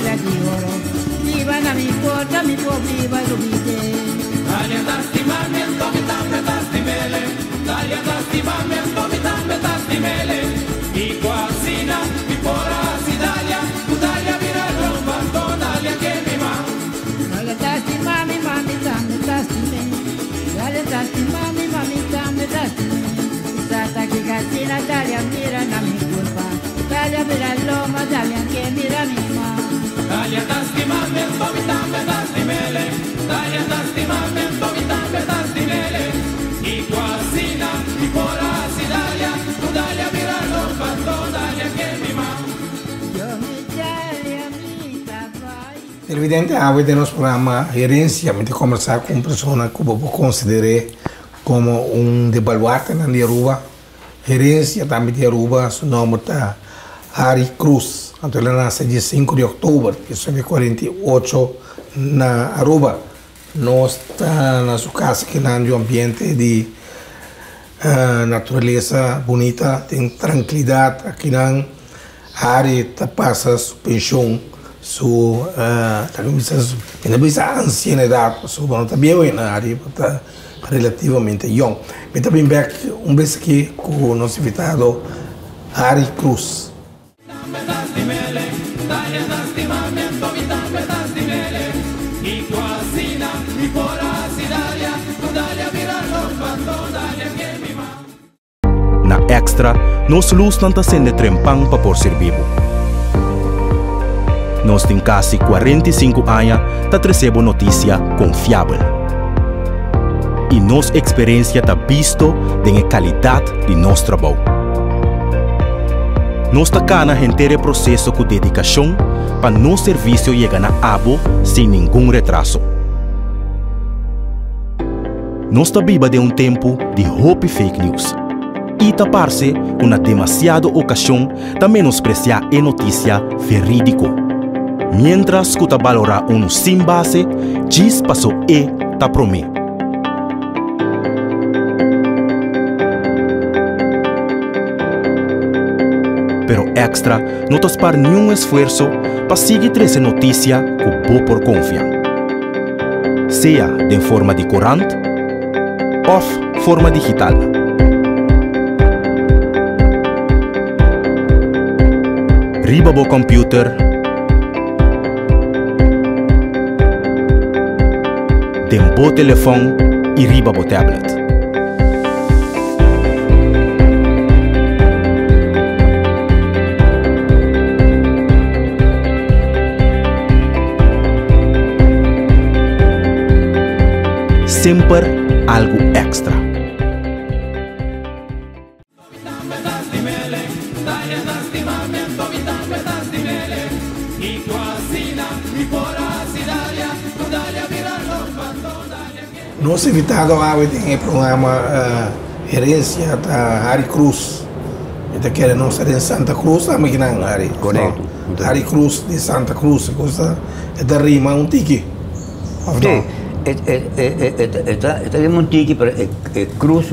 bandera di oro. Viva na mi porta, mi può viva l'ubite. Talia tasti mame, tomi tambe tasti mele. Talia tasti mame, tomi tambe tasti mele. I quasina, i pora sidalia, Italia vira romba, Italia che mi va. Talia tasti mami, mami tambe tasti me. Talia tasti mami, mami tambe tasti me. Stata che cazzina, Talia mira na mi colpa. Talia mira l'oma, Talia che mira mi ma. Talia tasti mame, tomi tambe tasti mele. Talia tasti mame, tomi tambe tasti mele. I quasina, i pora sidalia, Italia vira romba, Italia che mi va. Io mi Talia mi trabalho. Evidente, avete nós programa herência, a conversar com pessoa que eu considero como de baluarte na Aruba. Herência também de Aruba, seu nome está Harry Cruz. Então ele nasceu dia 5 de outubro, que são 48 na Aruba. Nós está na sua casa que na um ambiente de natureza bonita, tem tranquilidade. Aqui na Harry passa sua pensão, sua ancianidade, sua não está bem na área, está relativamente young. Mas também um beijo aqui com o nosso invitado Harry Cruz. Na Extra, nós luz não está sendo trempang para por ser vivo. Nós temos quase 45 anos para receber notícia confiável. E nossa experiência está visto da qualidade de nosso trabalho. Nós está cá na inteiro processo com dedicação para nosso serviço chegar na abo sem nenhum retraso. Nós está viva de tempo de hope e fake news. E tapar-se uma demasiada ocasião de menospreciar a notícia verídico. Mientras que valorar sem base, diz passou e tá promê. Pero Extra não está para nenhum esforço para seguir essa notícia com boa por confiança. Seja de forma de corante ou forma digital. Riba bo computer, dembo telefone e riba bo tablet. Sempre algo extra. Nosso invitado tem o programa Herência da Harry Cruz. Ele quer não ser em Santa Cruz, também que não, Harry. Correto. Harry Cruz de Santa Cruz, é da Rima, um tique. Sim, é um tique, é Cruz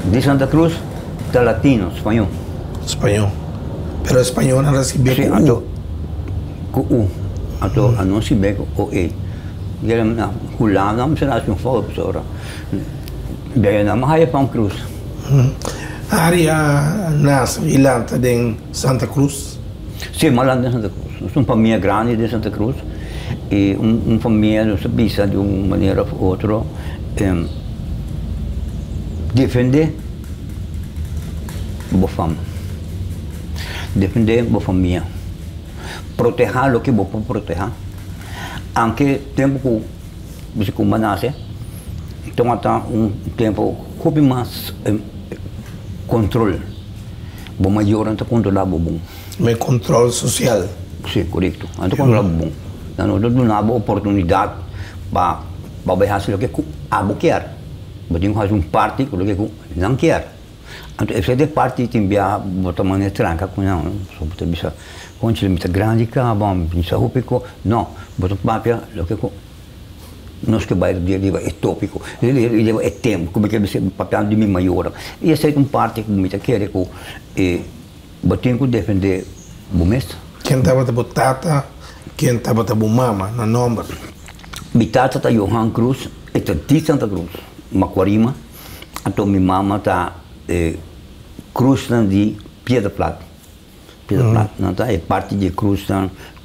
de Santa Cruz, da latino, espanhol. Espanhol. Pero espanhol não recebe com U. Então, não se vê com o E. Na Holanda não se nasce fogo, pessoal. Daí não há pão Cruz. Harry nasce e lanta em Santa Cruz? Sim, mas lá em Santa Cruz. Nós somos uma família grande de Santa Cruz. E uma família, não se pensa de uma maneira ou outra, defender a família. Defender a família. Proteger o que você pode proteger. Anche tempo que você nasce, então há tempo que mais controle. O maior é controlar o bom. Mas controle social? Sim, correto. Então controlar o bom. Não dá oportunidade para fazer o que você quer. Você tem que fazer parte do que você não quer. Então, essa parte tem que botar maneira tranca com não. Só bisa quando muito grande cá, bom, bisa rupico, não. Botar papel, o que nós que vai ele é tópico, ele é tempo, como que você papel de mim maior. E essa é uma parte que muito quer que você tem que defender o mestre. Quem estava de botata Quem estava a mama na nome? Minha tata está Johan Cruz, está de Santa Cruz, Macuarima. Então minha mama está Cruz de Piedra Plata. Piedra Plata, não tá? É parte de Cruz que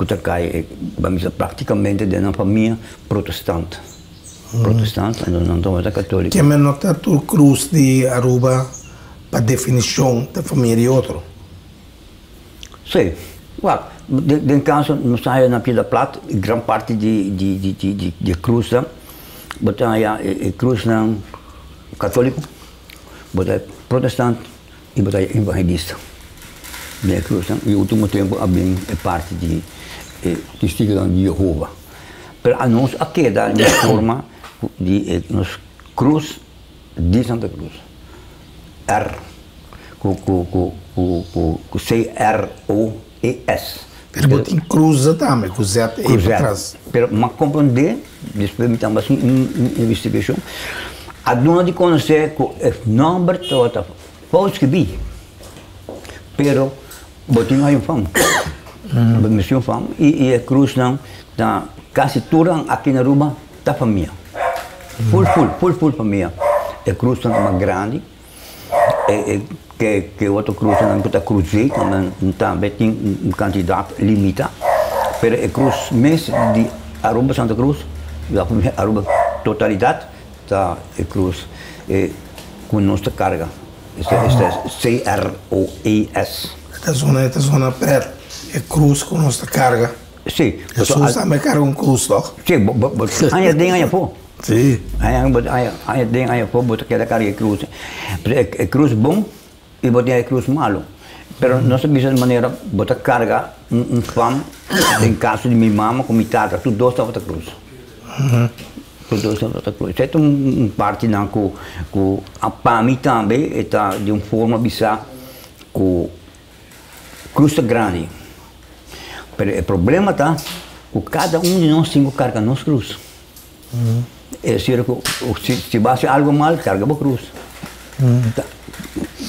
está cai, vamos dizer, praticamente de uma família protestante. Protestante, não estamos católica. Quem me nota tu Cruz de Aruba para definição da família de outro? Sim. Well, em caso, não sai na Piedra Plata, grande parte de cruz, botar a cruz católico, botar protestante e botar evangelista. De cruz, e no último tempo, é parte de testemunho de Jeová. Mas a nós aqui dá uma forma de cruz de Santa Cruz. R, com C-R-O-E-S. Pero botem cruza também, com Z e para trás. Mas compreender, depois me também uma investigação, a dona de conhecer que o nome todo pode escrever, pero botem aí fama, botem fama e a cruz não da quase toda aqui na Aruba da família, full família. A cruz não é mais grande, que outra cruz não está cruzei, também tem uma quantidade limitada, mas a cruz mesmo de Aruba Santa Cruz, da Aruba totalidade, está a cruz com nossa carga, esta é C-R-O-E-S. Esta zona preta é cruz com nossa carga. Sim. Jesus também carga cruz, não? Sim, aí tem aí pô. Sim. Aí tem aí pô, bota aquela carga cruz. É cruz bom e botar a cruz malo. Pero não se precisa de maneira botar carga fam em caso de minha mama com minha tata, tudo dois está botar cruz. Tudo dois está botar cruz. É parte não que para mim também está de uma forma bizarra com cruz grande. Pero o problema está que cada de nós cinco carga nossa cruz. É decir, se bate algo mal, carga a cruz.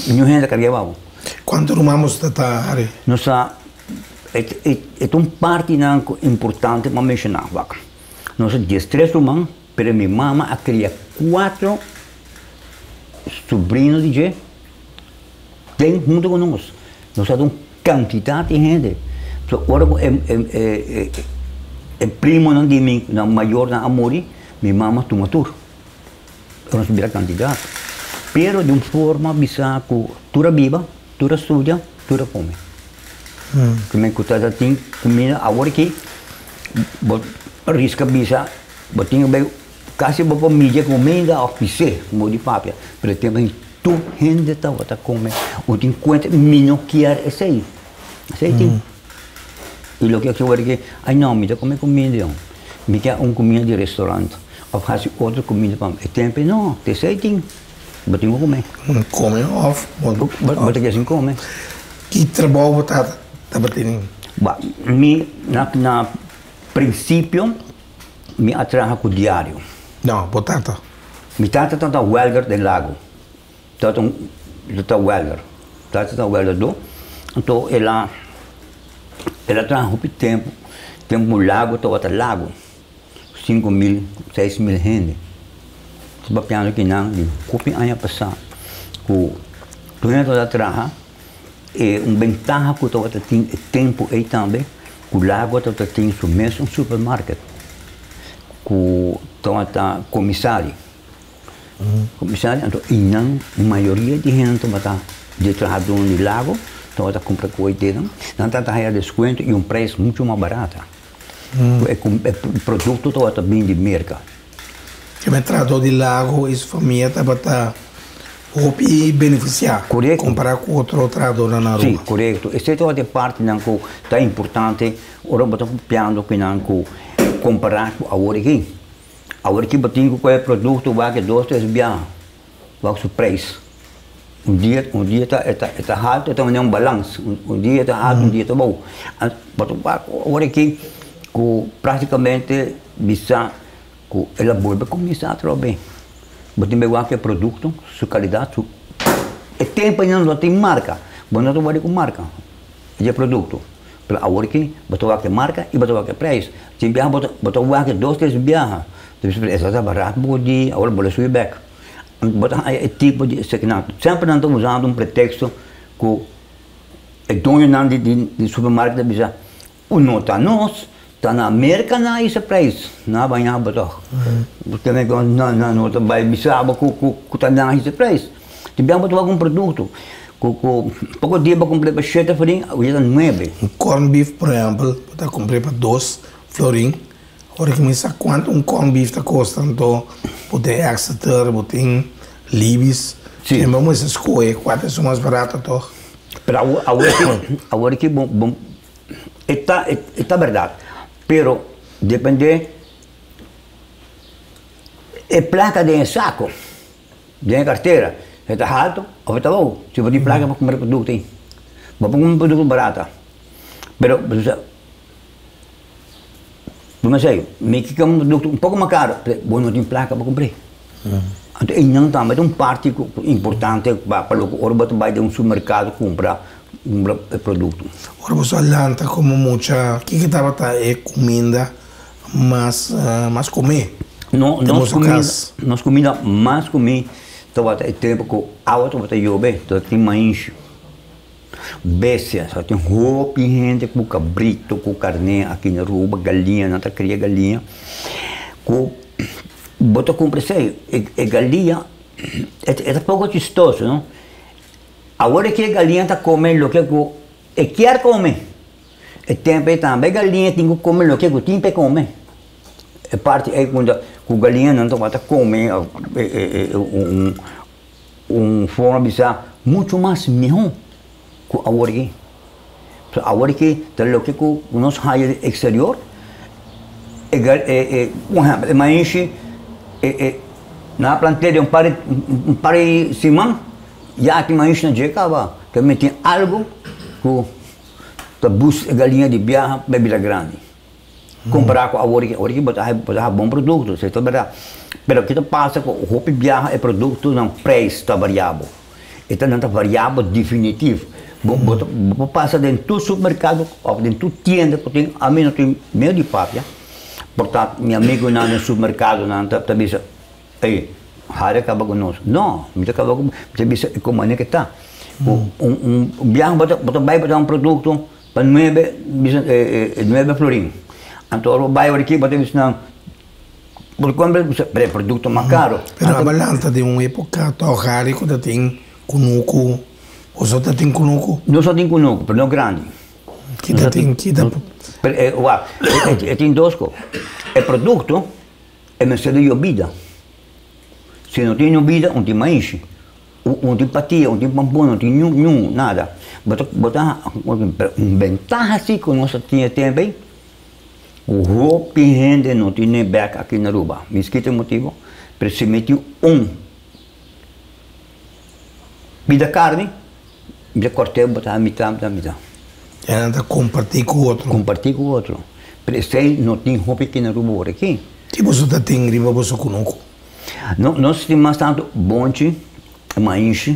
Minha gente carregava. Quanto rumamos da área? Nossa, é uma parte importante para mencionar. Nós temos 3 irmãos, mas minha mama cria 4 sobrinhos de gente. Tem junto com nós. Nós temos uma quantidade de gente. Agora, é primo de mim, maior na Amori, minha mama toma tudo. Nós vira quantidade. Pero de uma forma bizarra que tudo viva, tudo estuda, tudo come. Como é que você tem comida agora aqui, risca bizarra, botinho bem, quase vou para mídia comida oficial, como de papel, mas tem tu gente está a comer, o tem quanto menos que é esse aí, tem. E o que eu quero que, ai não, me dá comer comida, me quer comida de restaurante, ou faz outra comida para mim, tempo não, tem. Botinho comer. Come off. Botinho assim come. Que trabalho está batendo? Na princípio, me atraja com o diário. Não, botata. Mi tata está welder del lago. Está welder. Tata está welder do. Então ela trabalha um tempo no lago, está lago. 5.000, 6.000 gente. Sebastião que não, copy ano passado, que tu ainda trabalha, é uma vantagem que tu tem tempo aí também, que o lago tu tem o mesmo supermercado, que tu está comissário, então e não a maioria de gente está de trabalhador no lago, tu está comprando coisa, não está a desconto e preço muito mais barato, o produto tu está bem de mercado. Que me tratou de lago e sua família estava e beneficiar. Correto. Comparar com outro trator na rua. Sim, correto. Essa é toda parte que está importante. Ora, estamos copiando que comparar com a hora aqui. A hora aqui, batendo com o produto, vai que 2, 3 bias, vai com o preço. Um dia está alto, então não é balanço. Um dia está alto, um dia está bom. A hora aqui, praticamente, bisa ela volta a começar a trabalhar bem. Mas tem que produto, sua qualidade, é tempo ainda não tem marca, mas não trabalha com marca, é produto. Pero agora que botou que marca e botou que preço. Se viaja botou que 2, 3 viaja. Então essa tá barato por dia, agora vou subir back. Botar é tipo de sempre não estamos usando pretexto que é dono de supermercado bisa. O nota nós tá na América na esse preço, na banha botou. Porque não vai bisa que tá na esse preço. Se viaja botou algum produto pouco dia para comprar para 7 florin, hoje está 9. Corn beef, por exemplo, para comprar para 2 florin. Agora que me sabe quanto corn beef está custando, poder Exeter, poder Libis. Sim. Vamos escolher quanto é mais barato, então. Pero agora que bom, está verdade. Pero depende é placa de saco, de carteira. Está alto ou está bom? Se você tem placa para comprar produto, tem. Vai comprar um produto barato. Pero, não sei, me que é um produto um pouco mais caro, bom não tem placa para comprar. Então, não também é uma parte importante para o que você vai de supermercado comprar produto. Agora você alanta como muita, que estava é comida, mas comer. Nós comida mais comer. Então, até tempo que a outra vai chover, então tem mais bestias, só tem roupa e gente com cabrito, com carne aqui na rua, galinha, não está cria galinha. Com bota compra sei, é galinha, é pouco chistoso, não? Agora que a galinha está comendo o que quer comer, é tempo também galinha tem que comer o que tem que comer. É parte é quando a galinha não está comer forma bisa muito mais melhor que agora que. Agora que o que o nosso raio exterior é mais na planteira um par de semana já tem mais na jeca que me tem algo que busca galinha de biarra bebida grande. Comparar com a agora que botar bom produto, isso é verdade. Mas o que passa com o roupa viaja é produto não preço está variável. Então não está variável definitivo. Vou passar dentro do supermercado ou dentro da tienda que tem a mim não tem meio de papel. Portanto, meu amigo não no supermercado não está dizendo, ei, Harry acaba conosco. Não, me acaba com, você diz como é que está. Viaja vai botar um produto para 9 florin. Então, vai aqui, bota isso não. Porque é produto mais caro. Pero a balança de uma época, Harry, quando tem cunuco, ou só tem cunuco? Não só tem cunuco, mas não grande. Que tem. Tem duas coisas. É produto, é mercado de bebida. Se não tem bebida, não tem mais. Não tem patia, não tem pampona, não tem nenhum, nada. Botar uma ventaja assim que nós tínhamos também. O roupa e gente não tinha back aqui na Aruba. Me esqueci o motivo. Pero se meteu vida carne, me cortei, botar a metade. E anda compartilhar com o outro. Compartilhar com o outro. Pero se não tem roupa aqui na Aruba aqui. Que você tem riba você conosco? Nós temos tanto bonde, mais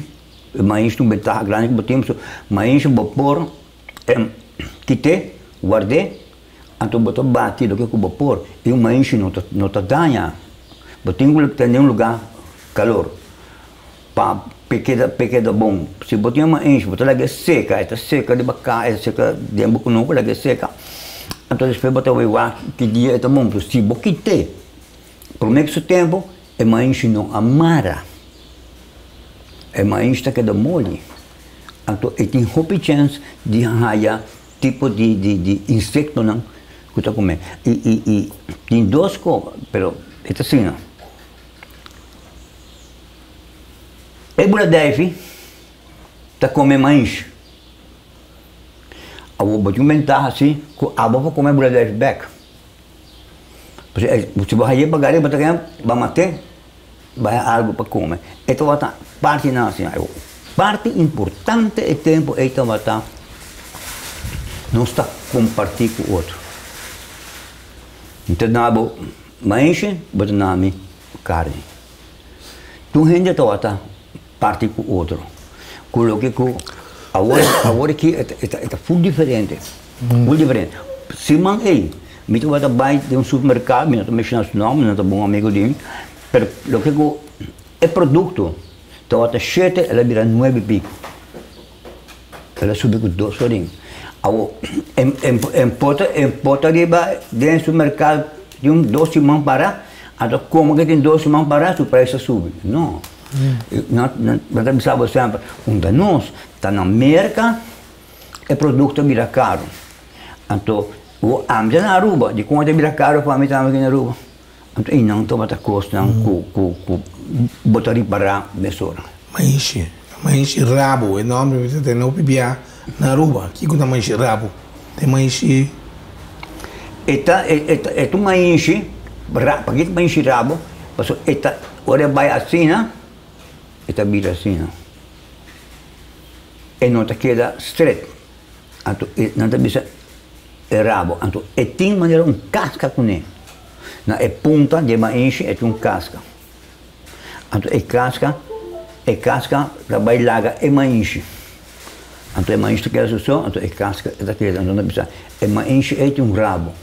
uma ventaja grande que temos, mais vapor, quitei, guardei. Então, botou batido que o vapor e uma enche não está danha. Tem um lugar calor para pequena bom. Se botar uma enche, botar lá seca, está seca de bacá, é seca de ambuco não, lá seca. Então, depois botar o ar que dia é bom. Se boquite, por muito tempo, é uma enche não amara, é uma enche que dá mole. Então, tem houve chance de arranhar tipo de insecto não. Que está comendo. E tem duas coisas, mas é assim, não. É Buladev, está comendo mais. Eu vou te inventar assim, que eu vou comer Buladev back. Se você vai pagar, vai matar, vai algo para comer. Então, parte não assim, parte importante é tempo, então vai estar, não está compartilhando com o outro. Então, nabo manche, bota nome carne. Tu rende toda parte com o outro. Coloque com agora que é full diferente. Muito diferente. Se man aí, me tu vai trabalhar de supermercado, me não mexendo nos nomes, não tá bom amigo de mim, pero lo que é produto, então até 7, ela vira 9 pico. Ela sube com 2 horinhos. Importa riba dentro do supermercado, de 2 semanas para, então como que tem 2 semanas para, o preço sube. Não. Nós pensamos sempre, nós, está na América, o produto vira caro. Então, o ambiente na Aruba, de quanto vira caro para mim também aqui na Aruba. Então, e não toma custo, não, botar para mesura. Mas rabo, é nome que tem no PBA na Aruba. Que coisa mais rabo? Tem mais. É tu mais para que mais rabo? Porque ora vai assim, né? Eta vira assim, e não te queda straight, então não te bisa rabo, então tem maneira casca com ele, na ponta de maíz é casca, então casca trabalha laga é maíz, então maíz te queda só, então casca te queda, então não bisa maíz é rabo,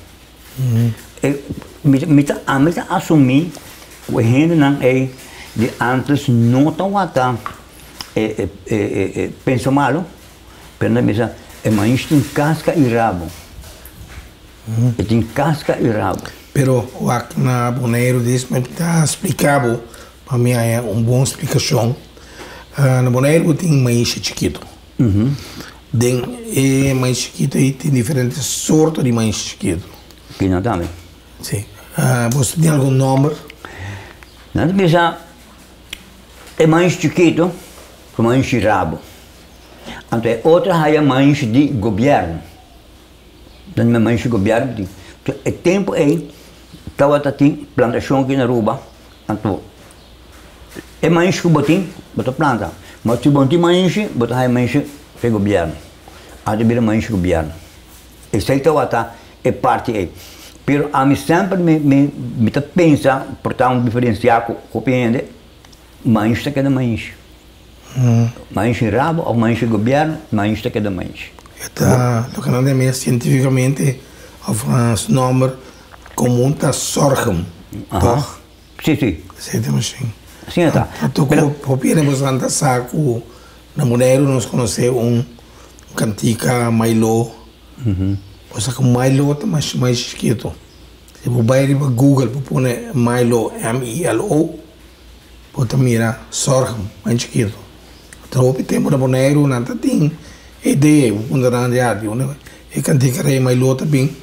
me tá assumir o rende não é de antes não tão até pensa malo, mas não bisa maíz tem casca e rabo, tem casca e rabo. Pero o aqui na Bonaire diz me está explicado para mim é uma boa explicação. Na Bonaire tem maíz chiquito. Tem maíz chiquito e tem diferentes sortes de maíz chiquito. Que não também. Sim. Você tem algum nome? Não bisa é maíz chiquito, com maíz de rabo. Então, outra é maíz de governo. Então, é maíz de governo. É tempo aí, estava tem plantação aqui na Aruba. Então, é maíz que botem, bota planta. Mas se botem maíz, bota maíz de governo. Aí vira maíz de governo. Isso aí é parte aí. Pero a mim sempre me pensa, portanto, diferenciar com o cliente. Maíz está cada maíz. Maíz de rabo ou maíz de governo, maíz está cada maíz. O que não é cientificamente o nome comum está sorghum. Sim. Sim, temos sim. Sim, está. Então, podemos andar saco na Bonaire, nós conhecemos cantica Milo. Ou seja, Milo está mais chiquito. Se você vai para Google, você põe Milo, M-I-L-O, você mira sorghum, mais chiquito. Então, o tempo na Bonaire, não tem ideia, quando não é e cantica Milo também.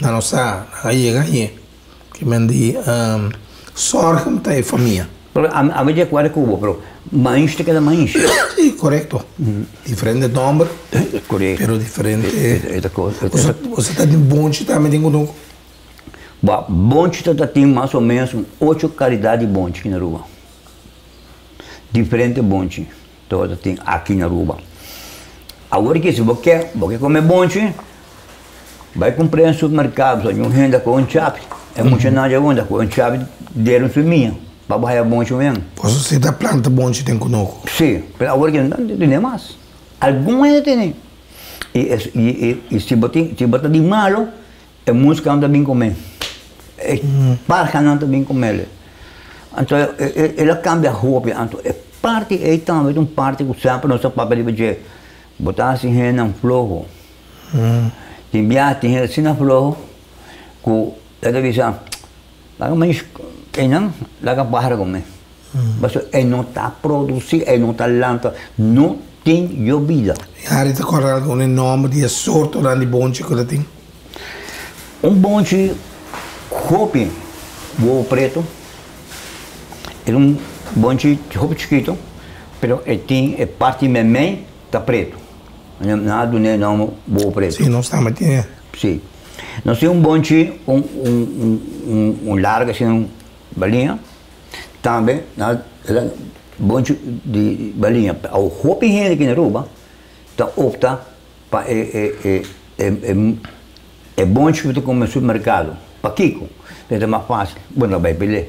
Não nossa, aí, que me diz, sorghum está em família. A medida que é cubo, pero maíz te queda maíz. Sim, correto. Diferente nome, correto. pero diferente. Você está de bonde também tem um. Bonde tem mais ou menos 8 qualidades de bonde aqui na Aruba. Diferente bonde, toda tem aqui na Aruba. Agora que se você quer comer bonde, vai comprar no supermercado, só não renda com chave. É muito nada onda, com chave deram sua minha. Para baixar bonde mesmo. Você da planta bonde tem conosco? Sim, mas agora que não tem mais. Alguma ainda tem. E se botar de malo, a música não também comer. Parca não também comer. Então, ela cambia a roupa. Então, é parte aí também, uma parte que sempre não se papel de dizer, botar assim na flogo. Tem viagem, tem assim na flogo, que ela diz, mas não, lá para comer. Mas não está produzindo, não está lento, não tem vida. E aí está correndo com o nome de sorte de bonde que ela tem? Bonde hopi, boa preto, é bonde hopi chiquito, mas tem parte memém está preto. Nada do nome boa preto. Sim, não está, mas tem. Sim. Nós temos bonde, largo assim, balinha, também, bonde de balinha. O hopi rende aqui na Aruba, então opta para bonde que você come no supermercado, para Kiko, é mais fácil. Quando vai pelear,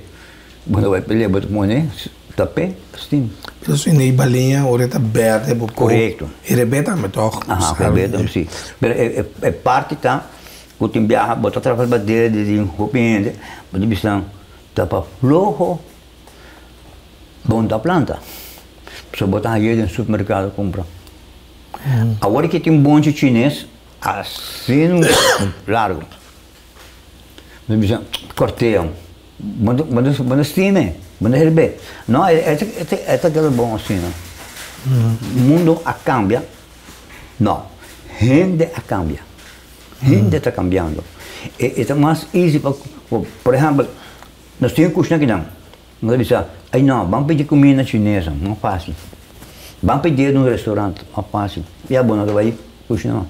você põe Tapé, sim. Pero se nem balinha, ora tá aberta, Correto. E rebeta me toch. Ah, rebeta, sim. Pero é parte tá, o timbiarra, botar trabalho bater de roupiende, mas bisão, tá para flojo, bom da planta. Só botar aí no supermercado compra. Agora que tem um bonde chinês, assim largo. Mas bisão, corteiam, manda estime. Mas não, é aquele bom assim, não? O mundo cambia. Não, gente cambia. Gente está cambiando. É mais easy, por exemplo, nós temos cozinha aqui não. Nós dizemos, aí não, vamos pedir comida chinesa, não é fácil. Vamos pedir num restaurante, não é fácil. E é bom, não vai cozinhar.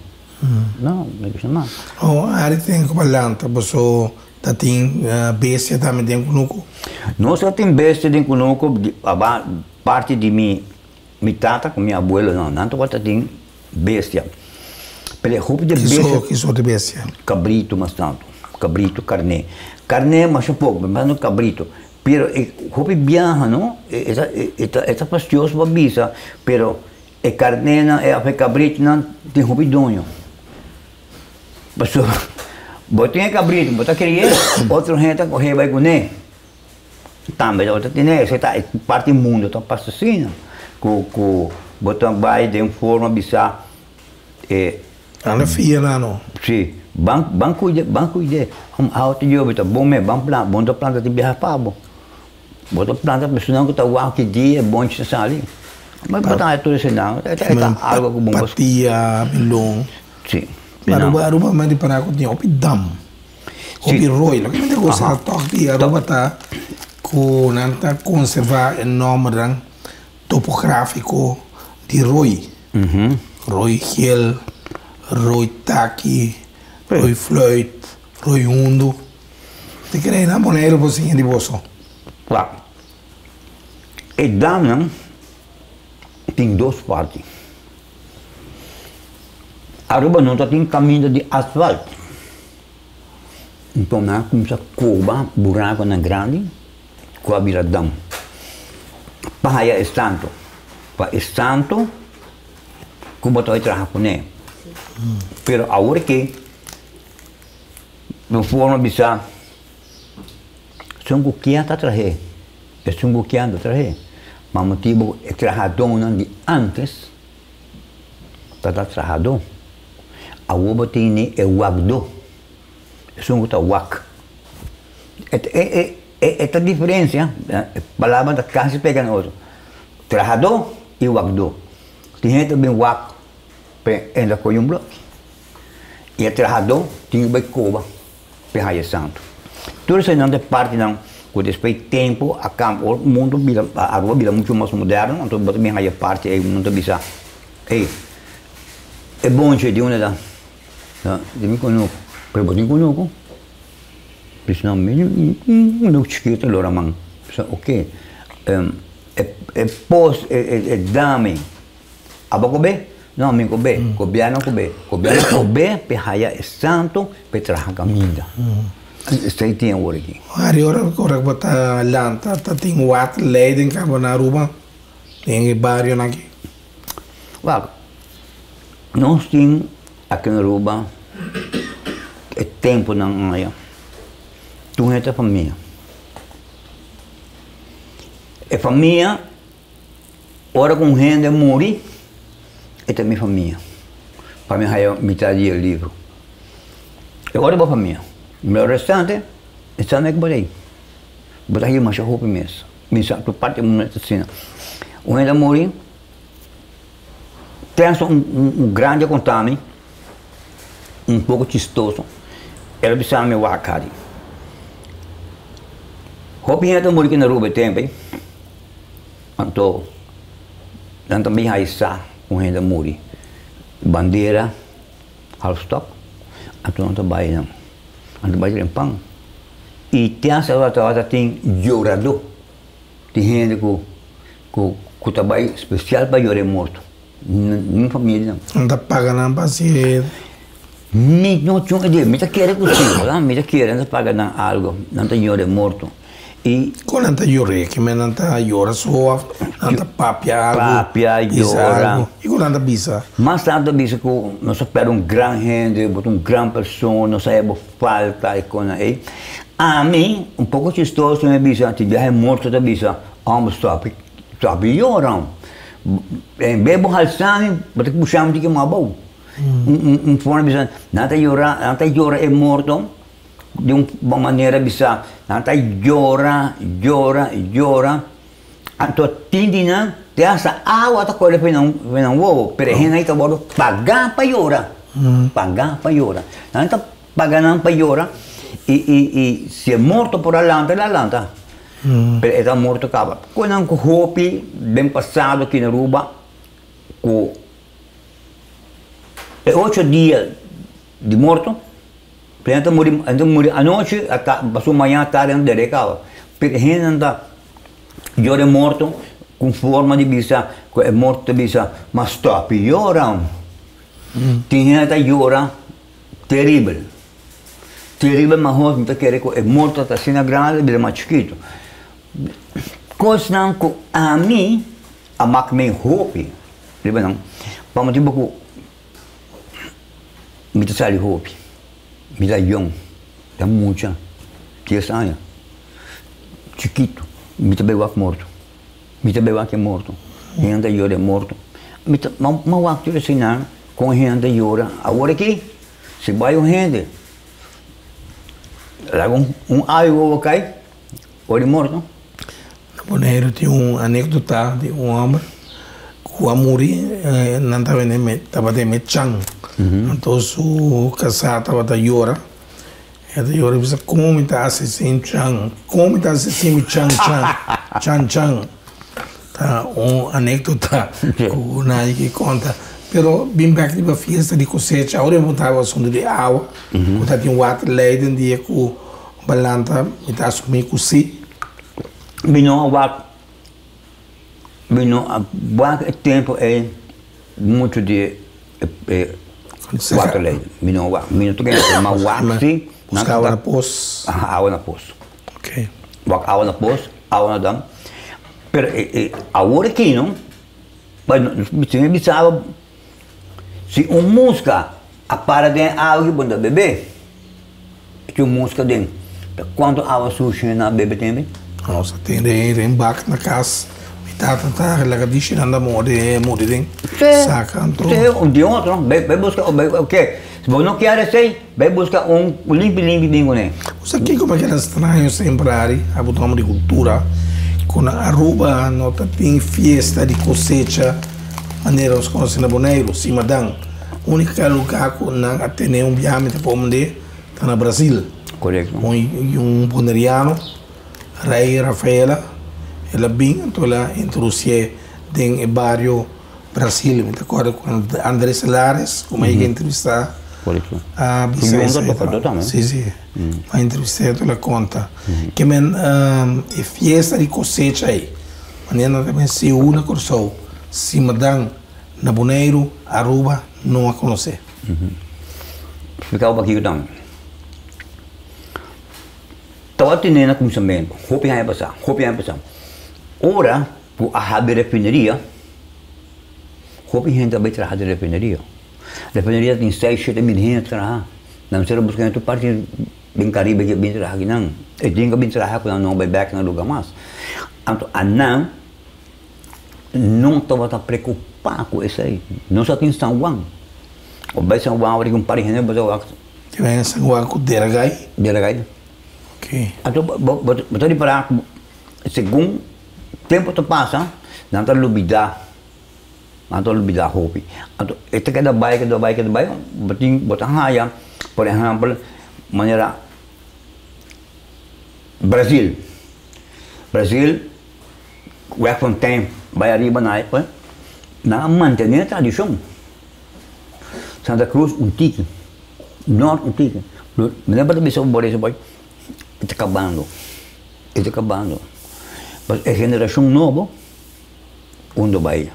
Não, não é cozinhar. Oh, aí tem que balanta, você tá tem bestia também tem conosco. Nós só tem bestia tem conosco, parte de minha tata com minha abuela, não tem bestia. Pelo roupa de bestia. Que sou de bestia? Cabrito, mas tanto. Cabrito, carne. Carne, mas um pouco, mas não cabrito. Pero roupa bianca, não? É pastioso para bisa, pero é carne, é a cabrito, não tem roupa donho. Passou. Botinha cabrito, botar criança, outro gente correr vai com né. Também outra tem né, você tá parte do mundo, tá passa assim, com botar vai de uma forma bizarra. Ela fia lá não. Sim, banco ide, auto de obra, bom me, bom da planta de biar pabo. Botar planta, mas não que tá o que dia, bom de se ali. Mas botar tudo isso não, é algo com bom. Patia, milão. Sim. Aruba mas de para com tinha opidam. Opi roi, lo que me gosta toque aruba tá com nanta conservar enorme rang topográfico de roi. Roi gel, roi taki, roi fluit, roi undo. Te crei na monero você de bolso. Claro. E dam tem duas partes. Aruba não tem caminho de asfalto. Então, nós começamos a covar buraco na grande, com a viradão. Para é santo. Para é santo, como estou trabalhando. Mas agora que, de forma bizarra, são o que está atrás. É o que anda atrás. Mas o motivo é trabalhador de antes, está trabalhador. A uva tem o wagdo, é um outro wak. É a diferença, a palavra da casa pega no outro. Trajador e wagdo. Tem gente bem wak, ainda com um bloco. E o trajador tem bem cova, para o santo. Tudo isso não é parte não. Com depois tempo, o mundo vira, a rua vira muito mais moderno, então também a parte é muito bizarra. É bom de uma da de mim conosco, para botar conosco, senão não chiquito lora man, ok, é pós é dame, abacobe, não me cobe, cobiano cobe, perraia é santo, petraha caminda. Isso aí tem agora aqui. Agora botar lanta, tem watt leiden cabo na Aruba, tem bairro aqui. Claro, nós temos aqui na Aruba é tempo na área. Tu é a família. É família, hora com gente morre, é também família. Para mim é metade do livro. É hora para família. O meu restante, é só que botei. Botei mais roupa mesmo. Mesmo, por parte do mundo assim. O gente morre, tem grande contato, pouco chistoso. Ela precisa me wakari. Hopinha tá morrendo na rua tempo, então também há essa com gente morre. Bandeira, half stop, então não trabalha não, não trabalha em pão. E tem essa outra tem jogador, tem gente que trabalha especial para jogar morto. Não família não. Não tá pagando para se Não tinha ideia, me tá querendo cozinhar, me tá querendo pagar algo, não tem jogar morto. E quando anta llore, que me anta llora só, anta papia algo, papia, llora. E quando anta bisa? Mas tanto bisa que nós esperamos grande gente, grande pessoa, nós sabemos falta e coisa aí. A mim, pouco chistoso me bisa, te já é morto da bisa, vamos stop lloram. Em bebo halsani, batik puxamos de que uma boa. Forma bisa, nada llora é morto. De uma maneira bisa, nanta llora. Anto tindina, te asa água ta coisa penang wo, pero hena ita bodo pagar pa llora. Nanta pagando pa llora e se é morto por lanta. Pero está morto acaba. Quando um hopi bem passado aqui na Aruba, com 8 dias de morto. Então morri à noite, passou manhã, tarde, não dele acaba. Porque gente anda, llora morto, com forma de bisa, é morto de bisa, mas stop, lloram. Tem gente que llora, terrível, mas não quer que é morto, está sendo grande, ele é mais chiquito. Coisa não, a mim, a máquina hopi, não, vamos tipo que me sai hopi. Me dá young, dá muita, 10 anos, chiquito, me também vai morto, e ainda llora morto, mas vai te ensinar com ainda llora, agora aqui, se vai o gente, lá algo cai, olha morto. Na Bonaire tinha anedota de homem que o amori não estava de chang. Então, o casal estava da Yora. E da Yora disse: como está assim, Chang? Como está assim, Chang? Tá anedota que o Nai que conta. Pero, bem back de uma festa de cosecha, agora eu estava assunto de água. Eu tinha water leiden dia que o balanta me está assumindo que sim. Vino a tempo é muito de water leiden. Vino tu quer uma water buscava na pos. Água na pos. Ok. Água na pos, água na dam. Pero agora aqui não, mas me bisava se música a para de água que bunda bebê, que música dentro. Quanto água suja na bebê também? Nossa, tem embarque na casa. Tá relagadinho na morte dentro. Saca, então. De outro, vai buscar o quê? Se você não quer assim, vai buscar limpo bingo, né? Isso aqui como é que era estranho sempre a botar uma agricultura. Quando a Aruba não tem festa de cosecha, maneira os conhecem na Bonaire, cima dan. O único lugar que não tem um viagem para onde está no Brasil. Correto. Bonaireano, Ray Rafaela, ela bem, então ela introduziu em bairro Brasil, me acordo com André Salares, como é que entrevistar a Vicência. Sim. A entrevista ela conta que é festa de cosecha aí, maneira também se uma coisa, se madam na Bonaire, Aruba não a conhecer. Ficava aqui então. Estava tendo começamento, roupa ia passar. Ora, a refineria, roupa ia também trabalhar de refineria. Refineria tem 6, 7 mil gente trabalhar. Não sei buscar outra parte bem Caribe que bem trabalhar não. E tinha que bem trabalhar quando não vai back no lugar mais. Então, não estava preocupado com isso aí. Não só tem São Juan. O bem São Juan, agora que pare gente vai fazer que vem São Juan com Deragai. Okay. Então, betul para segundo tempo que passa, nanti lubida hobi. Então, itu kada baik, betul hanya, por exemplo, maneira Brasil, work from time, vai arriba na manter a tradição. Santa Cruz tique, Norte tique. Me lembro de bisa boleh sebab itu acabando. Mas a geração nova, onde vai?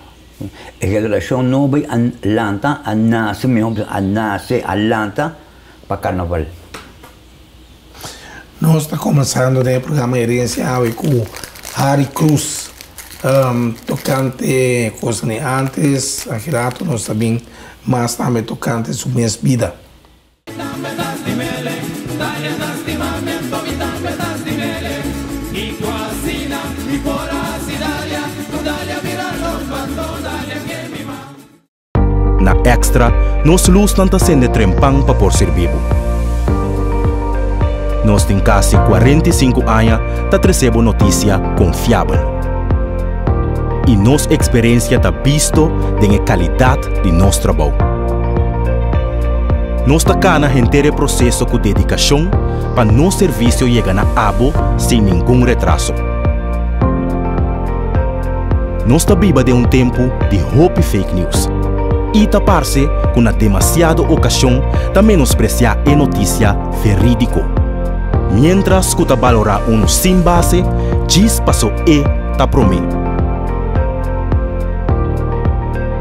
A geração nova Atlanta, nasce Atlanta para carnaval. Nós estamos começando o programa Herência com Harry Cruz, tocante coisa antes, aqui nós também, mas também tocante sua minha vida. Na Extra, nós luz não está sendo trempang para por ser vivo. Nós temos quase 45 anos para receber notícia confiável. E nossa experiência está visto da qualidade de nosso trabalho. Nós está na inteiro processo com dedicação para nosso serviço chegar na abo sem nenhum retraso. Nós está viva de tempo de hope fake news. E taparse com uma demasiada ocasião de menospreciar a notícia verídico. Mientras que está valorar sem base, diz passou e tá promê.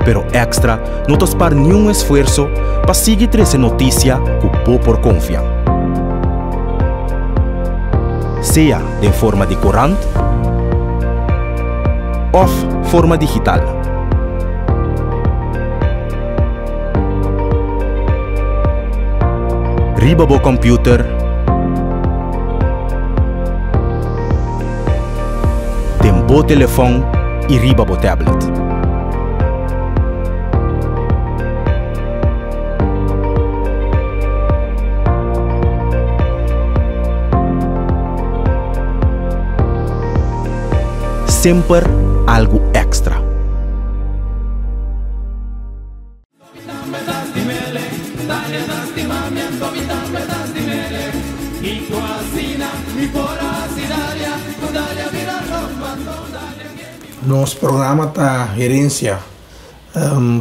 Pero Extra não está para nenhum esforço para seguir essa notícia que o por confia. Seja de forma de corante ou forma digital. Riba bo computer, tempo telefone e riba bo tablet. Sempre algo extra. Nosso programa está Herência,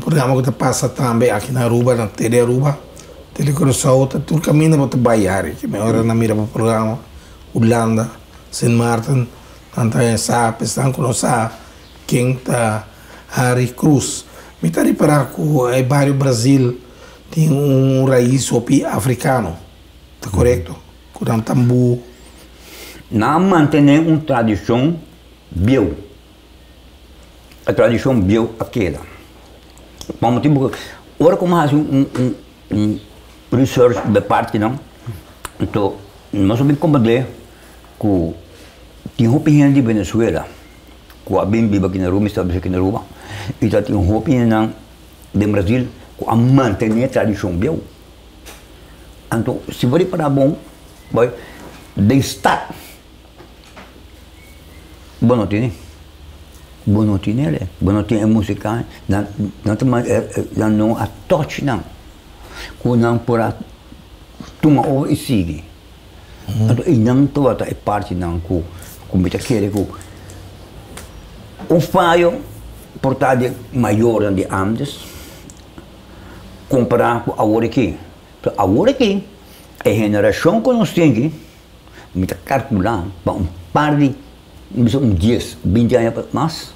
programa que passa também aqui na Aruba, na TV Aruba, Telecruzão, tudo caminho para Baiari, que melhora na mira para o programa, Holanda, Sint Maarten, Antônio Sá, estão conosco quem está Harry Cruz. Me está reparando que o bairro Brasil tem raiz africano, está correto? Com tambu. Não mantém uma tradição bio. A tradição bio aquela. Por motivo que, agora como faz research da parte, não? Então, nós sabemos como é que tem opinião de Venezuela, que a bem viva aqui na Roma, está aqui na Roma, e tem uma opinião de Brasil que a mantém a tradição bio. Então, se for para bom, vai de estar. Boa noite, né? Boa noite, né? Boa noite é música, não a touch não, quando não por a tuma ou e sigue, então e não toda é parte não com me quer com um falho portado maior de antes comparar com agora aqui a geração que nós temos aqui me calcular para um par de 10, 20 anos mais,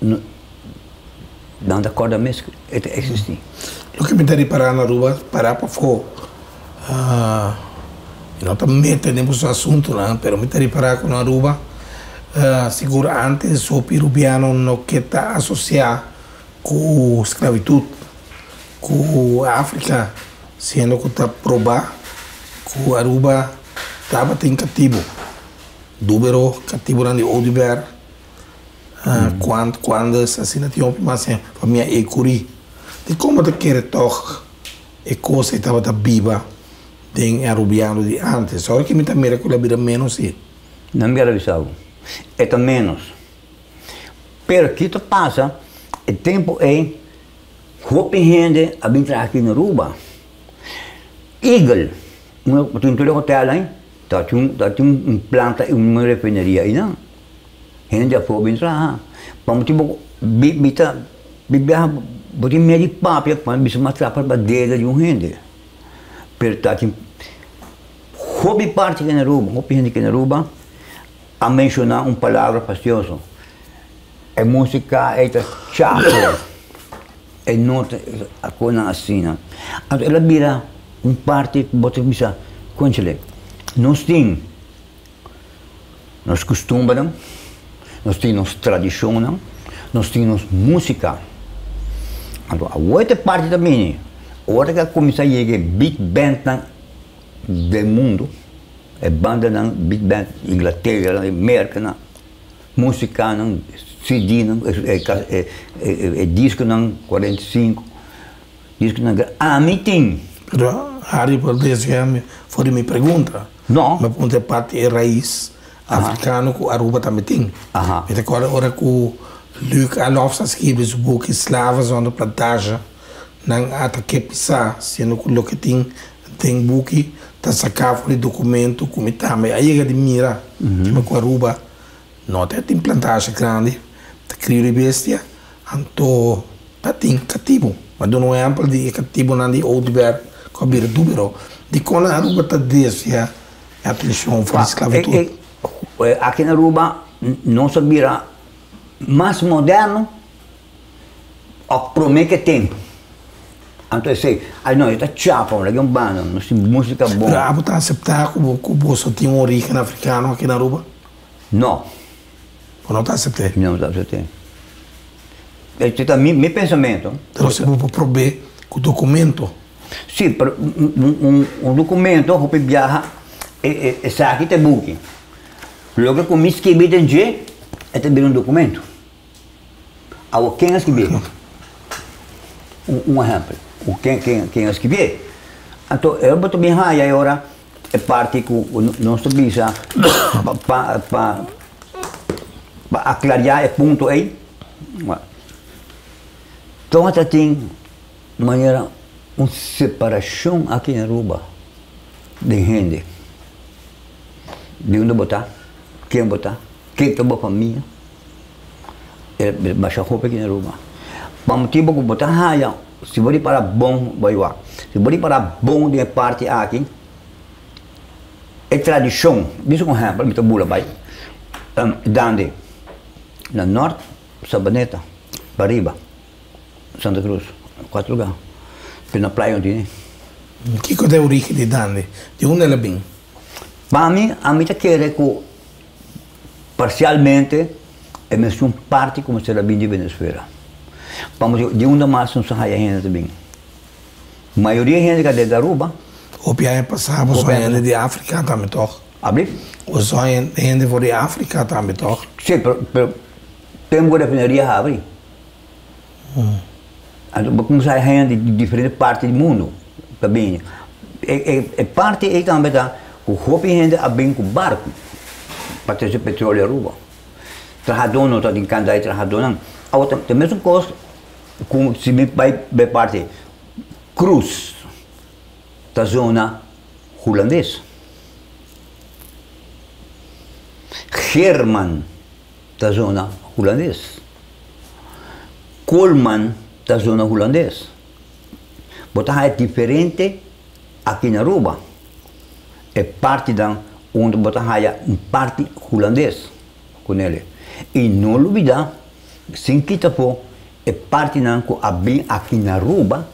não dá corda mesmo, existe. O que me está reparando na Aruba, para fora, não também temos o assunto, mas me está reparando na Aruba, seguro antes o peruviano não que está associado com esclavitud, com a África, sendo que está provar que a Aruba estava em cativo. Dúbero, cativo de Odiver, quando assassinato, mas a família Ecuri. De como te quer toch, e coisa estava viva, de arubiano de antes. Só que me também com a vida menos, sim. Não me avisava. É menos. Pero que passa, o tempo é, roupa gente a vir aqui na Aruba. Eagle, uma pintura hotel, hein? Tem planta e uma refinaria aí, não? Gente já foi entrar. Para motivo, bibita, botem meio de papo, para me mostrar para a dedo de gente. Perto hobby parte que na Aruba, hobby gente que na Aruba, a mencionar uma palavra preciosa. É música, é teatro, é nota, a coisa assim. Então ela vira parte, botem me conchele. nós temos nos costumes, nós temos tradição, nós temos música. Então, a outra parte também, a hora que começa a chegar big band do mundo, é banda big band Inglaterra, América, música, CD, disco 45, disco a mim tem. Pero Harry, por dizer, foi minha pergunta. Não. Mas pergunta é parte é raiz africano que Aruba também tem. Mas agora, hora que o Luc Alofs escreve o book Escravos on the Plantage, não até que pisar, sendo que o que tem book, tá sacar o documento, como também. Aí é de mira, que com Aruba, não tem plantagem grande, tá criando bestia, então tá tem cativo. Mas não é amplo de cativo não de outro com a dúvida de quando a Aruba tá descia a atenção para a escravatura. Aqui na Aruba não sabia mais moderno o problema que tem. Então sei, não, está chapa, não é banda, não tem música boa. Mas você está aceitar que você tem origem africana aqui na Aruba? Não. Não está aceitar? Não está aceitar. Este é meu pensamento. Então você pode provar com o documento? Sim, um documento, eu viajar, esse aqui tem book. Logo que eu me escrevi em G, é também um documento. Agora, quem escreveu? Um exemplo. Quem escreveu? Então, eu vou também agora, é parte que nós visa para aclarar o ponto aí. Então, até tem maneira uma separação aqui na Aruba de gente. De onde botar, quem tem boa família, baixa roupa aqui na Aruba. Para motivo que botar raia, se você para bom, vai lá. Se você para bom de parte aqui, é tradição. Isso com exemplo, me tabula vai. Dande, na norte, Sabaneta, Pariba, Santa Cruz, 4 lugares. Na praia onde né? Que é a origem de Dande? De onde ela vem? Para mim, a mim quer que parcialmente é mesmo parte como se ela vem de Venezuela. Vamos de onde mais não sai a gente também. A maioria da gente que é da Aruba. O pior passava só gente de África também toch. Abri? O só gente de África também toch. Sim, pero temos que definir a abrir. Então, como sai gente de diferentes partes do mundo, também. É parte aí também da o roupa gente a bem com barco para trazer petróleo à Aruba. Trajador não está em Candai, trajador não. A outra tem a mesma coisa, como se vai parte Cruz da zona holandesa. Herman da zona holandesa. Coleman da zona holandesa. Botar é diferente aqui na Aruba. É parte da onde botar uma parte holandesa com ele. E não olvidar, sem que for, é parte da que abem aqui na Aruba,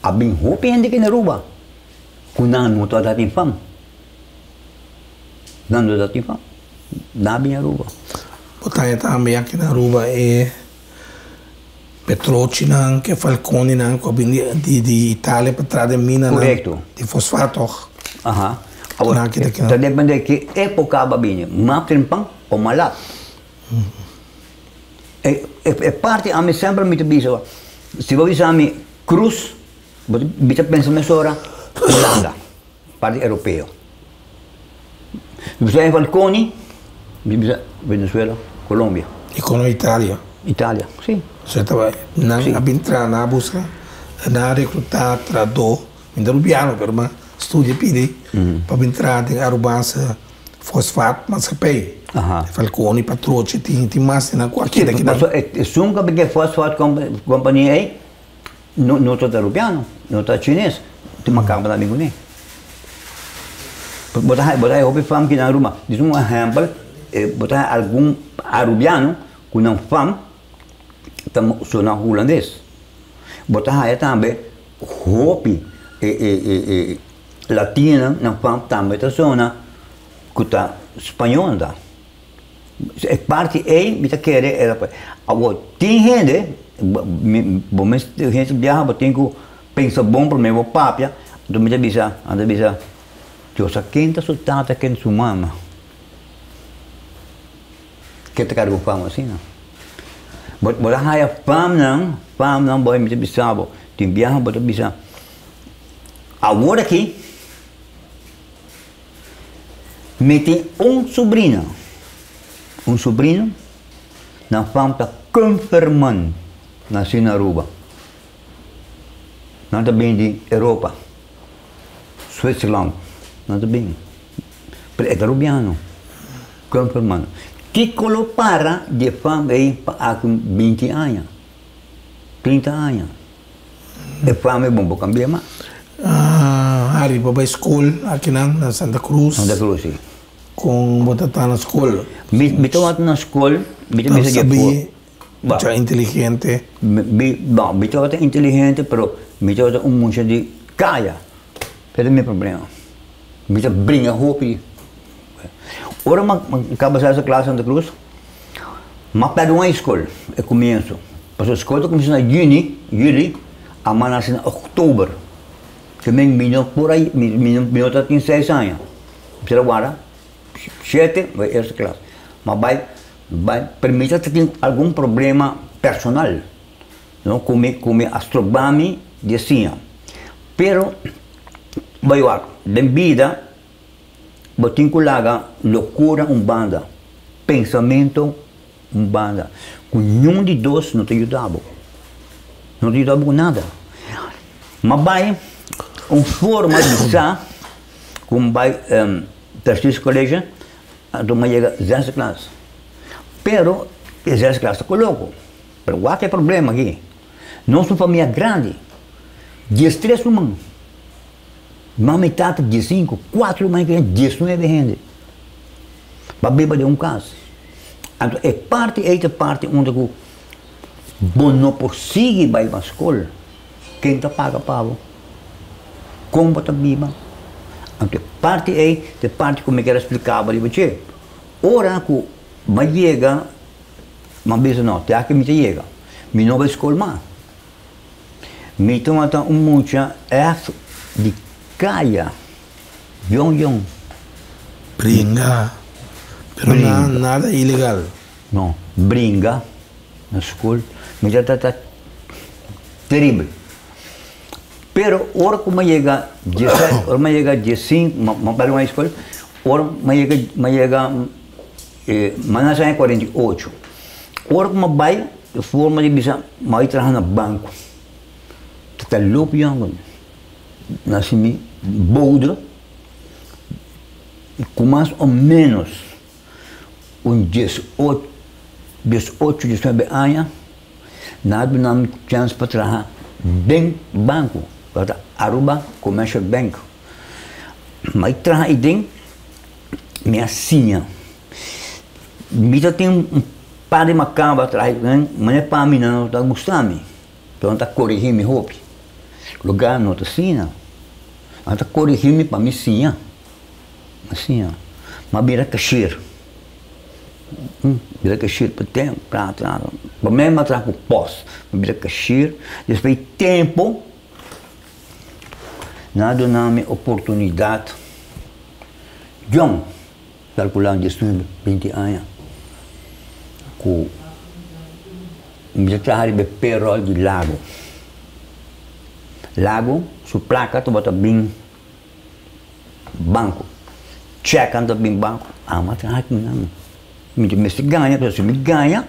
abem roupa aqui na Aruba, que não está dando fome. Não está dando fome. Não abem Aruba. Botar também aqui na Aruba é Petrocci, que Falcone, que de Itália para trás de mina. Correto. De fosfato. Aham. Agora, depende de que época vai vir, mais tempão ou mais lá. É parte, a mim sempre me diz, se você chama Cruz, você pensa mais hora, Holanda, parte europeia. Se você é Falcone, Venezuela, Colômbia. E com a Itália? Itália, sim. Você estava a entrar na busca, na recrutar tradutor, ainda rubiano, mas studia pidi, para entrar em Arubança, fosfato, mas se pay. Falcone, Petrocci, tem mais na qualquer daqui. Mas é sunga porque fosfato companhia aí, não está rubiano, não está chinês, tem uma cama da minha. Botar roupa fam que na Aruba, diz um exemplo, botar algum arubiano que não fam, estamos na holandês. Botar aí também roupa latina, não fam também está zona escuta espanhol, tá? É parte aí, me tá querendo, era agora tem gente, mas gente viaja, tem que pensar bom para mim, vou papia, então me avisa, eu só quem tá soltado, quem sua mama, que tá carregando fama assim, não? Mas a fama não, boy, me avisa, tem viaja, me avisa. Agora aqui, me tem sobrinho, na fama está confirmando, nasceu na Aruba. Nada bem de Europa, Suíça, nada bem. É garubiano, confirmando. Que para de fama aí para 20 anos, 30 anos. E fama é bom para cambiar mais. Hari para a escola aqui na Santa Cruz. Santa Cruz, sim. Com botar na escola. Me estou na escola, me sabia, já inteligente. Me estou inteligente, pero me estou monte de caia. Esse é o meu problema. Me estou brinca roupa. Ora, acaba essa classe Santa Cruz, mas pego uma escola, eu começo. Porque a escola começa em julho, a nasce em outubro. Que menino por aí, menino tem 6 anos. Você agora, 7, vai essa classe. Mas vai permitir que tenha algum problema personal. Não come astrogbami de assim. Pero, vai lá, de vida, botin colaga loucura banda, pensamento banda. Com nenhum de dois não te ajudava. Não te ajudava com nada. Mas vai, forma de estar, como vai terceiro colégio, então vai chegar 10 classe. Pero, 10 classe coloco. Pero qual é o problema aqui? Nós somos família grande, 13 humanos. Mãe tata 15, 4 mães que 19 gente. Para beber de caso. Então, é parte onde o bom não consegue ir para a escola. Quem está paga pavo? Como está biba? Então, parte como eu quero explicar para você. Ora que me chega, mas diz não, tem que me chega. Me não vai escola mais. Me toma muita de caia, yong. Bringa. Pero nada ilegal. Não, bringa na escola, mas já está terrível. Pero, ora como chega 17, ora me chega 15, mas para uma escola, ora me chega, mas já é 48. Ora como vai, de forma de bisa, vai trabalhar no banco. Está louco, young. Nasci Boulder, com mais ou menos 18, 19 anos, nada não chance para trabalhar bem banco, para Aruba Commercial Bank. Mas trabalhar dentro, minha senha. Mita tem par de macabra atrás, mas é para mim não está gostando. Então está corrigindo minha roupa. Lugar não está assim. Anta corrigir-me para mim sim, assim, mas vira cashier, para tempo, para mesmo atrás com pós, vira cashier, depois tempo, nada nome oportunidade, John, calculando 19, 20 anos, com me trabalhar de perol de lago, su placa tu bota bem banco, check anda bem banco, mas trabalhar com não, me se ganha, se me ganha,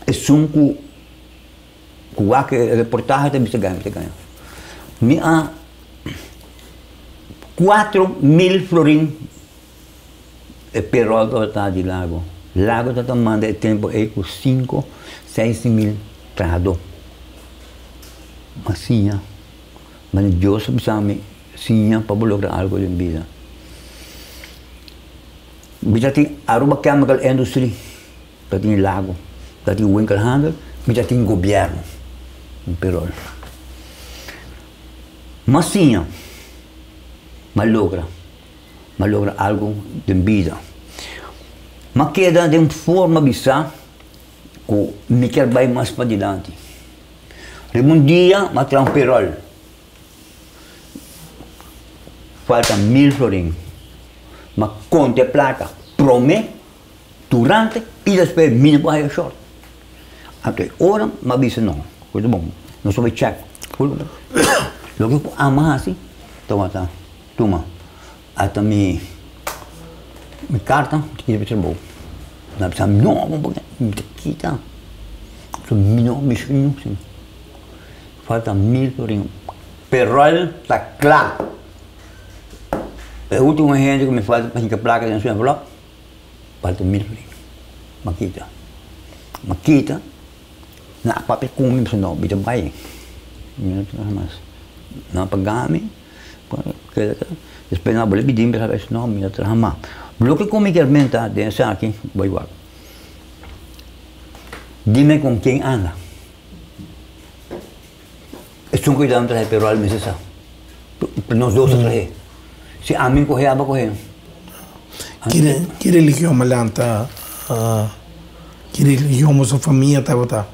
é sum com a reportagem também se ganha, me há 4.000 florins é perol do estado de lago está tomando tempo aí com 5, 6 mil trado, assim, mas Deus sabe sim para lograr algo em vida. Já tem Aruba Chemical Industry, já tem lago, já tem Winkelhandel, já tem governo, perol. Mas sim, mas logra. mas logra algo de vida. Mas queda de uma forma bizarra que me quer vai mais para adiante. Um dia, mas traz um perol. Falta 1000 florins. Mas conta a placa, promete, durante e depois 1000 para short. Até ora, mas disse não, coisa bom, não soube check. Logo que ama assim, toma, até me carta, que é bom. Não precisa não, me quita, não me chunho, falta 1000 florins. Perol está claro. É a última gente que me faz para a placa dentro do envelope, falta 1000 florins. Maquita, na papel com me não, bita vai. Não pagar-me, depois não vou pedir para ver se não me trama. O que como que aumenta desse aqui, vai igual. Dime com quem anda. Estou cuidando de perol me sabe. Nós dois trazer. Se a mim correr, aba correr. Que religião malanta? Que religião sua família tá botar?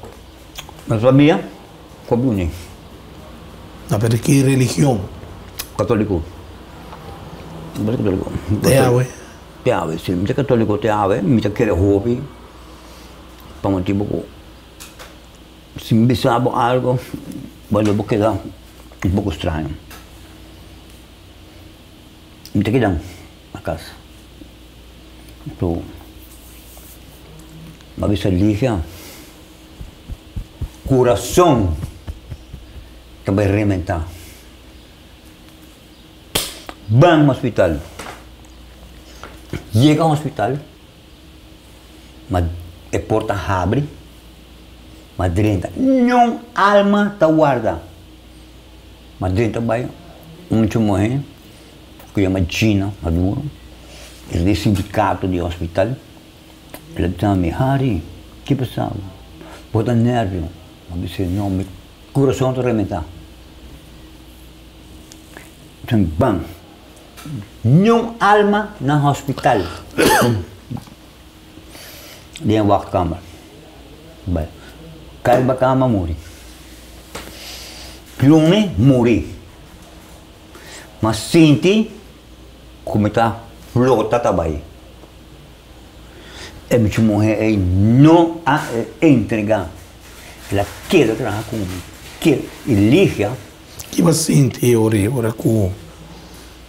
Mas família, comunhão. Não, mas que religião? Católico. Católico. Te ave, sim. Me católico te ave, me quer hobby. Para um tipo, se me sabe algo, vai eu vou quedar um pouco estranho. Me quedam na casa. Então, mas essa religião, coração, que vai rementar. Vai no hospital. Chega ao hospital, mas a porta abre, mas dentro não alma está guarda. Mas dentro vai morrer, que chama Gina Maduro, ele é sindicato de hospital. Ele disse-me, Harry, o que passava? Bota nervio. Eu disse, não, meu coração está rementar. Então, bam. Não alma no hospital. Dia waktu kamar. Baik. Cai ba cama morre. Plume morre. Mas senti como está flota também. É muito morrer e não a entregar. Ela quer trabalhar comigo. Quer elige. Que você sente ora com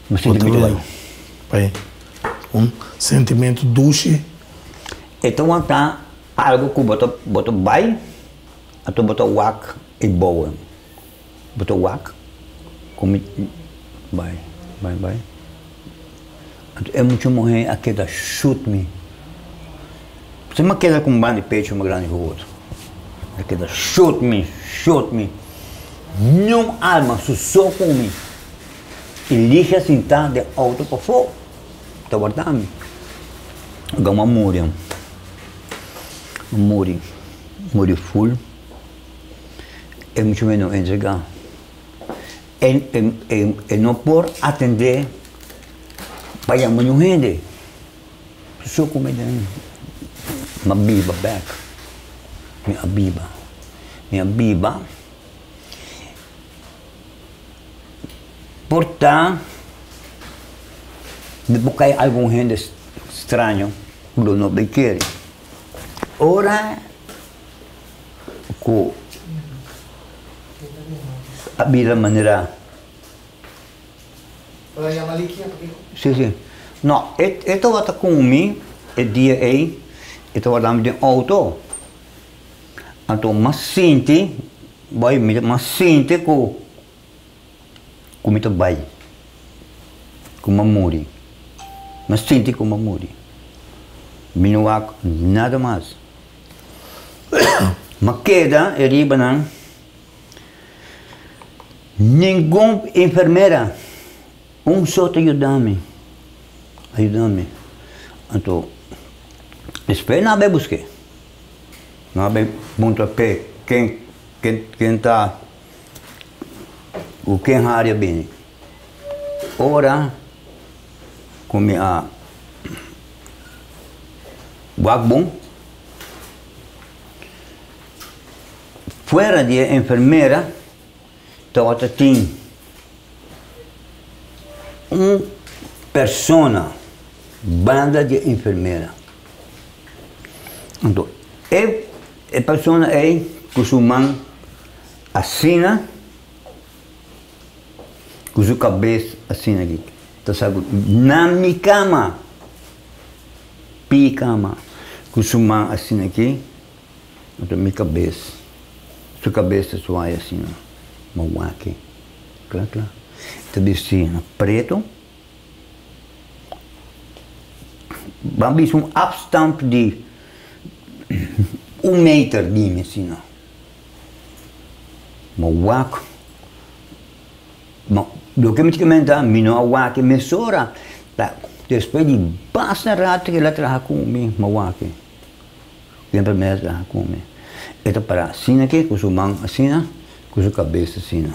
mas sentimento vai. Sentimento doce. Então está algo que bota vai, até bota wak e boa. Bota wak, como vai. É muito morrer a queda shoot me. Você não queda com um bando de peito uma grande rua. A queda shoot me. Não alma só comigo. Elige sentar de auto para fora. Está guardando. Agora morre full. É muito menos entregar. E não por atender para a mulher. Só comida. Uma biba back. Minha biba. Portanto, depois cai algum gente estranho, do não bem quer. Ora, com a vida maneira. Sim. Não, eu estava com mim, o dia aí, eu estava dando de auto. Então, mas sente que como está bem, como morre, mas sente como morre, minuak nada mais. Mas queda riba não, nenhuma enfermeira, só te ajuda-me. Então, espera não vai buscar, não vai montar pé, quem está o que área bem. Ora, come a Wagbon, fuera de enfermera, toda tem persona, banda de enfermera. Então, a persona é que sua mão assina, com sua cabeça assina aqui. Então, sabe, na minha cama, cama, com sua mão assina aqui, então minha cabeça. Sua cabeça sua é assim, uma aqui, claro. Então, assim, preto. Vamos ver um afstand de 1 meter de mim, assim, uma aqui. Documenticamente, não há aqui, mesura, depois de bastante rato que ela trabalha comigo, uma aqui. Sempre me trabalha comigo. Então, para assim aqui, com sua mão assim, com sua cabeça assim.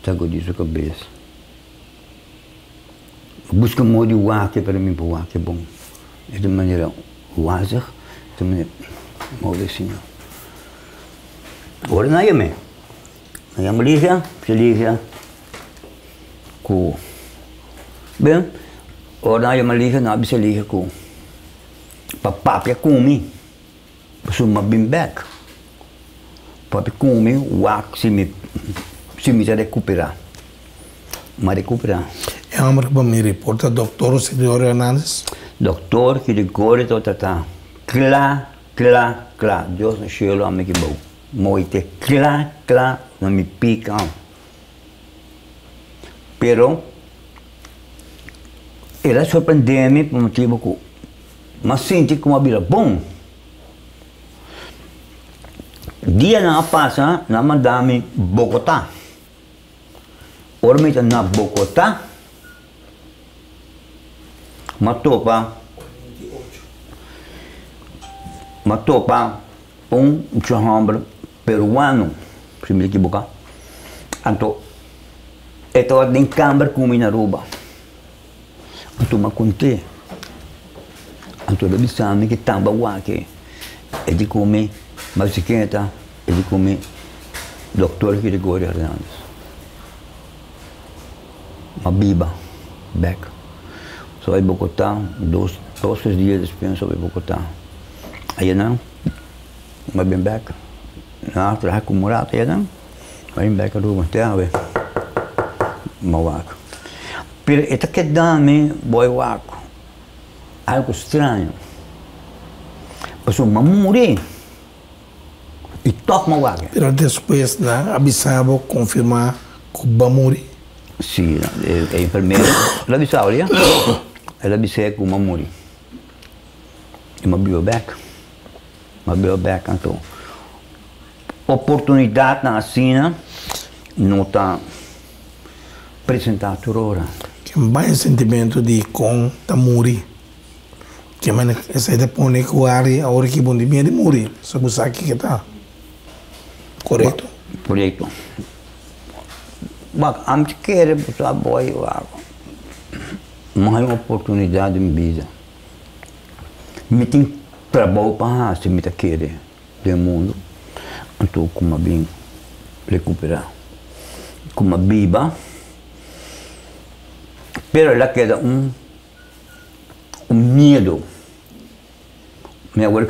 Sabe sua cabeça. Busca um modo de wake para mim, para o wake é bom. De maneira wazig, de maneira modo assim. Agora não é mesmo. Não é Malaysia, se liga com. Bem, agora não é Malaysia, não se liga com. Papapia comigo. Suma bimbek, pode comer o ar se me recuperar, mas recuperar. É uma que me reporta, doutor Silvio Hernandes. Doutor que de cor todo tá, claro, Deus não chegou a me que bom, muito claro, não me pica. Pero, ela surpreendeu-me por motivo que, mas senti como a vida bom. Dia na passa, na mandame Bogotá. Ormita na Bogotá, matopa chambre peruano, se me equivocar. Então, esta tem câmara com minha roupa. Então, me contei. Então, eu disse que tamba aqui. É de comer. Mas se quem está, ele come doutor Gregorio Hernandes. Uma biba, back. Só em Bogotá, 2 dias depois só em Bogotá. Aí não, mas bem back. Não, trabalho com Murato, aí não. Aí back a rua, até a ver. Mauaco. Pero esta que dá-me, boi waco. Algo estranho. Passou uma morrer. E toca uma vaga. Pero depois, avisava confirmar que vai morrer. Sim, a enfermeira, ela avisava, ela avisava que vai morrer. E uma bioback, então. Oportunidade na assina não está apresentada por hora. Que vai sentimento de com tá morrer. Que mas essa ideia põe que o ar a hora que bom de mim de morrer. Só você aqui que tá. Correto? Correto. Mas a gente quer botar boi uma oportunidade em vida. Me tem trabalho para se me querer do mundo. Então, como bem recuperar. Como biba. Pero ela queda medo. Mas agora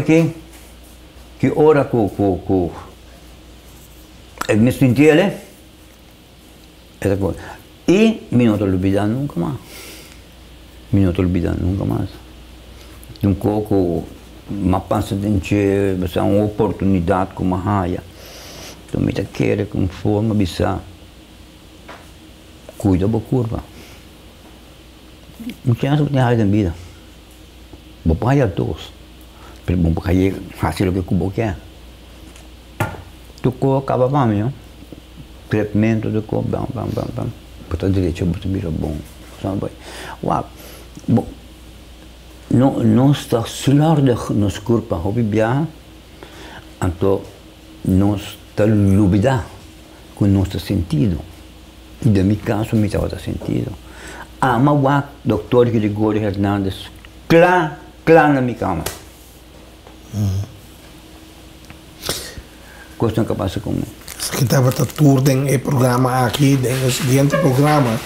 que ora com me senti essa coisa. E me não estou olvidando nunca mais. Um pouco, uma pança de encher, uma oportunidade com uma raia. Então, me quer com forma bizarra. Cuida da curva. Não tinha essa raia na vida. Vou pagar dois. Pero vou pagar fazer o que eu quero. Tu acaba para mim, tratamento do corpo, bam. Botar direito, botar vira bom. Uau, bom, não está slordig nos corpos, hobby viaja, então não está lúbida com nosso sentido. De mi caso, me estaba sentido. Ama doctor Gregorio Hernández, clá na minha cama. Coisa que passa comigo. Que estava tudo em programa aqui, no seguinte programa,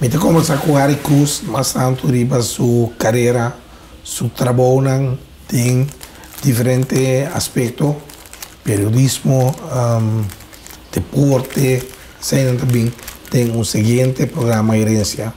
me te começar com Harry Cruz, mas tanto riba sua carreira, seu trabalho, tem diferentes aspectos, periodismo, deporte, também tem seguinte programa Herência.